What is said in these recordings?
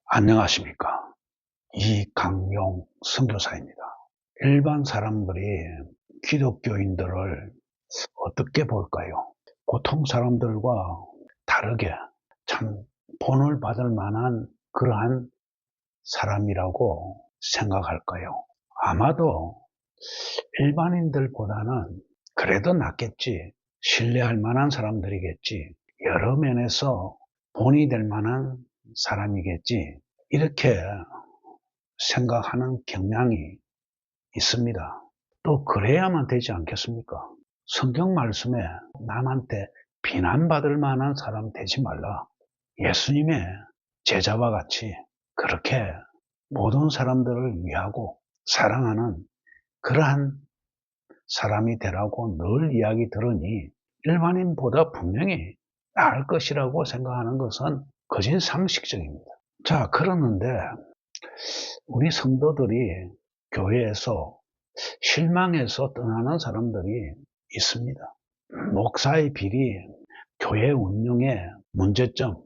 안녕하십니까. 이강용 선교사입니다. 일반 사람들이 기독교인들을 어떻게 볼까요? 보통 사람들과 다르게 참 본을 받을 만한 그러한 사람이라고 생각할까요? 아마도 일반인들보다는 그래도 낫겠지. 신뢰할 만한 사람들이겠지. 여러 면에서 본이 될 만한 사람이겠지. 이렇게 생각하는 경향이 있습니다. 또 그래야만 되지 않겠습니까? 성경 말씀에 남한테 비난받을 만한 사람 되지 말라. 예수님의 제자와 같이 그렇게 모든 사람들을 위하고 사랑하는 그러한 사람이 되라고 늘 이야기 들으니 일반인보다 분명히 나을 것이라고 생각하는 것은 거진 상식적입니다. 자, 그러는데 우리 성도들이 교회에서 실망해서 떠나는 사람들이 있습니다. 목사의 비리, 교회 운영의 문제점,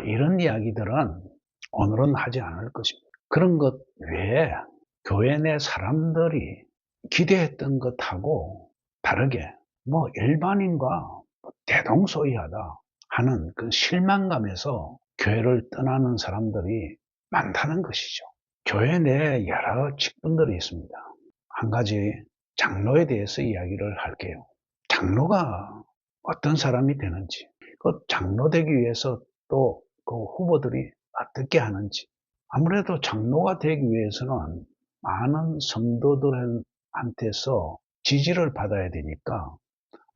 이런 이야기들은 오늘은 하지 않을 것입니다. 그런 것 외에 교회 내 사람들이 기대했던 것하고 다르게 일반인과 대동소이하다 하는 그 실망감에서 교회를 떠나는 사람들이 많다는 것이죠. 교회 내에 여러 직분들이 있습니다. 한 가지 장로에 대해서 이야기를 할게요. 장로가 어떤 사람이 되는지, 그 장로 되기 위해서 또 그 후보들이 어떻게 하는지, 아무래도 장로가 되기 위해서는 많은 성도들한테서 지지를 받아야 되니까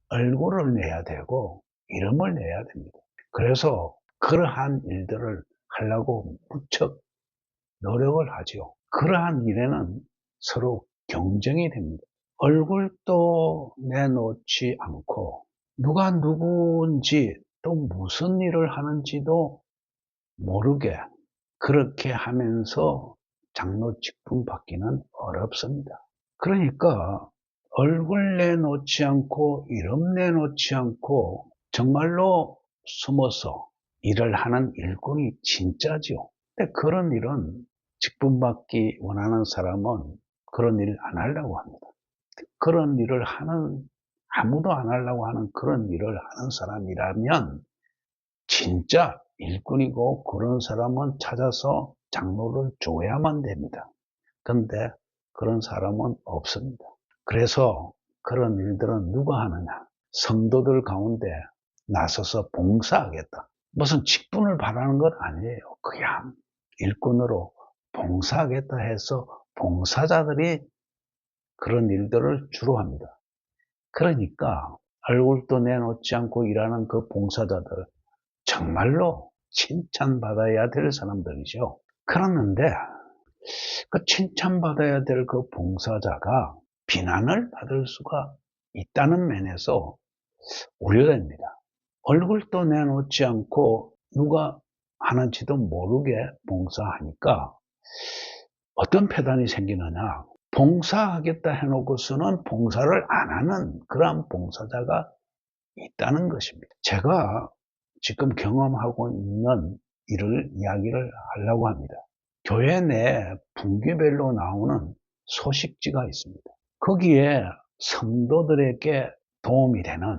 얼굴을 내야 되고 이름을 내야 됩니다. 그래서 그러한 일들을 하려고 무척 노력을 하죠. 그러한 일에는 서로 경쟁이 됩니다. 얼굴도 내놓지 않고 누가 누구인지 또 무슨 일을 하는지도 모르게 그렇게 하면서 장로 직분 받기는 어렵습니다. 그러니까 얼굴 내놓지 않고 이름 내놓지 않고 정말로 숨어서 일을 하는 일꾼이 진짜죠. 근데 그런 일은 직분 받기 원하는 사람은 그런 일 안 하려고 합니다. 그런 일을 아무도 안 하려고 하는 그런 일을 하는 사람이라면 진짜 일꾼이고 그런 사람은 찾아서 장로를 줘야만 됩니다. 그런데 그런 사람은 없습니다. 그래서 그런 일들은 누가 하느냐? 성도들 가운데 나서서 봉사하겠다. 무슨 직분을 바라는 건 아니에요. 그냥 일꾼으로 봉사하겠다 해서 봉사자들이 그런 일들을 주로 합니다. 그러니까 얼굴도 내놓지 않고 일하는 그 봉사자들, 정말로 칭찬받아야 될 사람들이죠. 그러는데 그 칭찬받아야 될 그 봉사자가 비난을 받을 수가 있다는 면에서 우려됩니다. 얼굴도 내놓지 않고 누가 하는지도 모르게 봉사하니까 어떤 폐단이 생기느냐. 봉사하겠다 해놓고서는 봉사를 안 하는 그러한 봉사자가 있다는 것입니다. 제가 지금 경험하고 있는 일을 이야기를 하려고 합니다. 교회 내 분기별로 나오는 소식지가 있습니다. 거기에 성도들에게 도움이 되는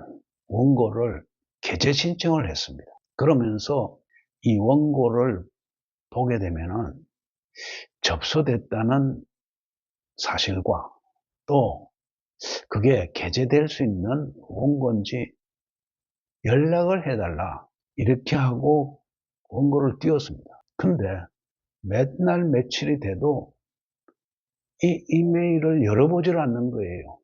원고를 게재 신청을 했습니다. 그러면서 이 원고를 보게 되면은 접수됐다는 사실과 또 그게 게재될 수 있는 원고인지 연락을 해달라 이렇게 하고 원고를 띄웠습니다. 근데 몇 날 며칠이 돼도 이 이메일을 열어보질 않는 거예요.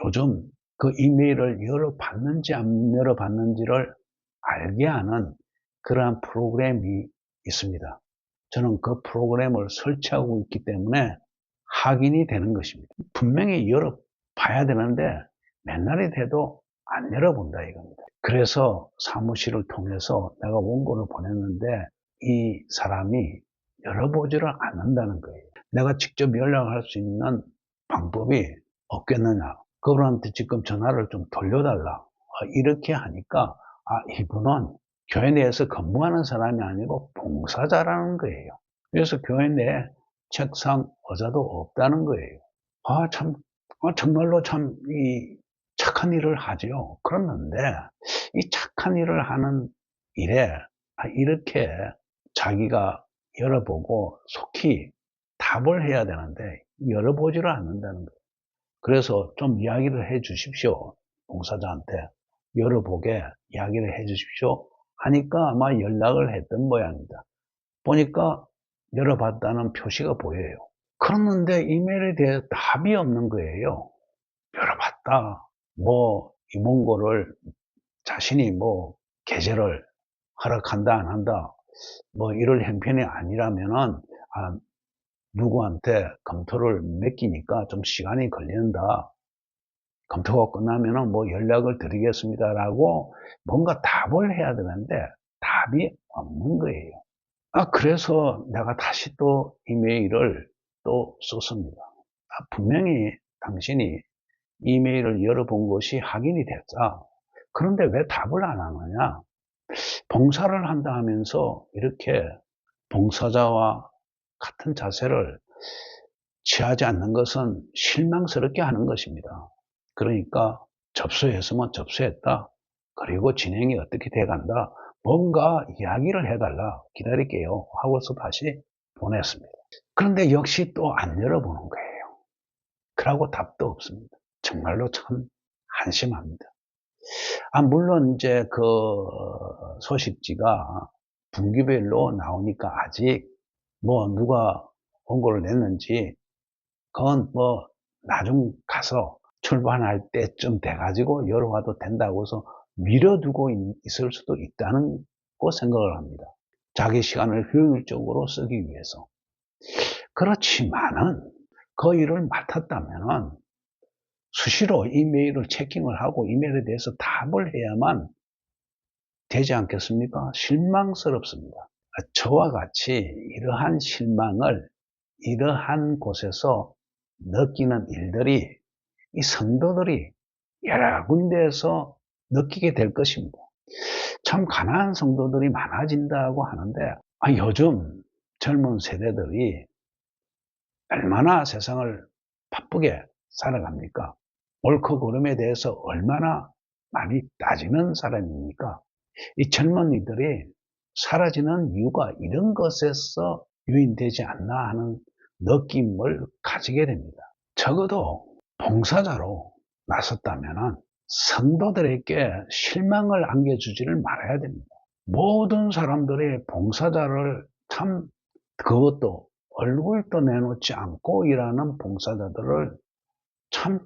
요즘 그 이메일을 열어봤는지 안 열어봤는지를 알게 하는 그러한 프로그램이 있습니다. 저는 그 프로그램을 설치하고 있기 때문에 확인이 되는 것입니다. 분명히 열어봐야 되는데 몇 날이 돼도 안 열어본다 이겁니다. 그래서 사무실을 통해서 내가 원고를 보냈는데 이 사람이 열어보지를 않는다는 거예요. 내가 직접 연락할 수 있는 방법이 없겠느냐. 그분한테 지금 전화를 좀 돌려달라. 이렇게 하니까 이분은 교회 내에서 근무하는 사람이 아니고 봉사자라는 거예요. 그래서 교회 내에 책상, 의자도 없다는 거예요. 참, 정말로 참, 착한 일을 하지요. 그랬는데, 이 착한 일을 하는 일에, 이렇게 자기가 열어보고 속히 답을 해야 되는데, 열어보지를 않는다는 거예요. 그래서 좀 이야기를 해 주십시오. 봉사자한테. 열어보게 이야기를 해 주십시오. 하니까 아마 연락을 했던 모양입니다. 보니까 열어봤다는 표시가 보여요. 그랬는데 이메일에 대해 답이 없는 거예요. 열어봤다. 이 문구를 자신이 게재를 허락한다, 안 한다. 이럴 형편이 아니라면은, 누구한테 검토를 맡기니까 좀 시간이 걸린다. 검토가 끝나면은 연락을 드리겠습니다라고 뭔가 답을 해야 되는데 답이 없는 거예요. 그래서 내가 다시 또 이메일을 또 썼습니다. 분명히 당신이 이메일을 열어본 것이 확인이 됐다. 그런데 왜 답을 안 하느냐? 봉사를 한다 하면서 이렇게 봉사자와 같은 자세를 취하지 않는 것은 실망스럽게 하는 것입니다. 그러니까 접수했으면 접수했다. 그리고 진행이 어떻게 돼간다. 뭔가 이야기를 해달라. 기다릴게요. 하고서 다시 보냈습니다. 그런데 역시 또 안 열어보는 거예요. 그러고 답도 없습니다. 정말로 참 한심합니다. 물론 이제 그 소식지가 분기별로 나오니까 아직 누가 원고를 냈는지 그건 나중 가서 출판할 때쯤 돼가지고 열어봐도 된다고 해서 미뤄두고 있을 수도 있다는 거 생각을 합니다. 자기 시간을 효율적으로 쓰기 위해서. 그렇지만은 그 일을 맡았다면은 수시로 이메일을 체킹을 하고 이메일에 대해서 답을 해야만 되지 않겠습니까? 실망스럽습니다. 저와 같이 이러한 실망을 이러한 곳에서 느끼는 일들이 이 성도들이 여러 군데에서 느끼게 될 것입니다. 참 가난한 성도들이 많아진다고 하는데 요즘 젊은 세대들이 얼마나 세상을 바쁘게 살아갑니까? 옳고 그름에 대해서 얼마나 많이 따지는 사람입니까? 이 젊은이들이 사라지는 이유가 이런 것에서 유인되지 않나 하는 느낌을 가지게 됩니다. 적어도 봉사자로 나섰다면 성도들에게 실망을 안겨주지를 말아야 됩니다. 모든 사람들이 봉사자를 참 그것도 얼굴도 내놓지 않고 일하는 봉사자들을 참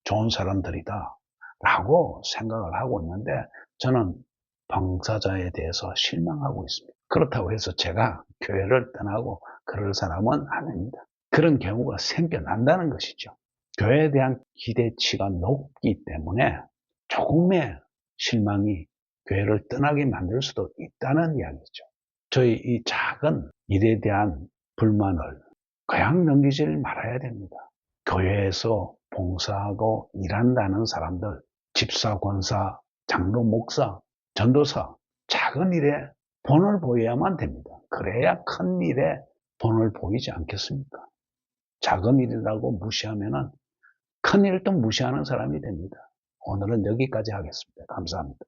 좋은 사람들이다 라고 생각을 하고 있는데 저는 봉사자에 대해서 실망하고 있습니다. 그렇다고 해서 제가 교회를 떠나고 그럴 사람은 아닙니다. 그런 경우가 생겨난다는 것이죠. 교회에 대한 기대치가 높기 때문에 조금의 실망이 교회를 떠나게 만들 수도 있다는 이야기죠. 저희 이 작은 일에 대한 불만을 그냥 넘기질 말아야 됩니다. 교회에서 봉사하고 일한다는 사람들, 집사, 권사, 장로, 목사, 전도사, 작은 일에 본을 보여야만 됩니다. 그래야 큰 일에 본을 보이지 않겠습니까? 작은 일이라고 무시하면은 큰 일도 무시하는 사람이 됩니다. 오늘은 여기까지 하겠습니다. 감사합니다.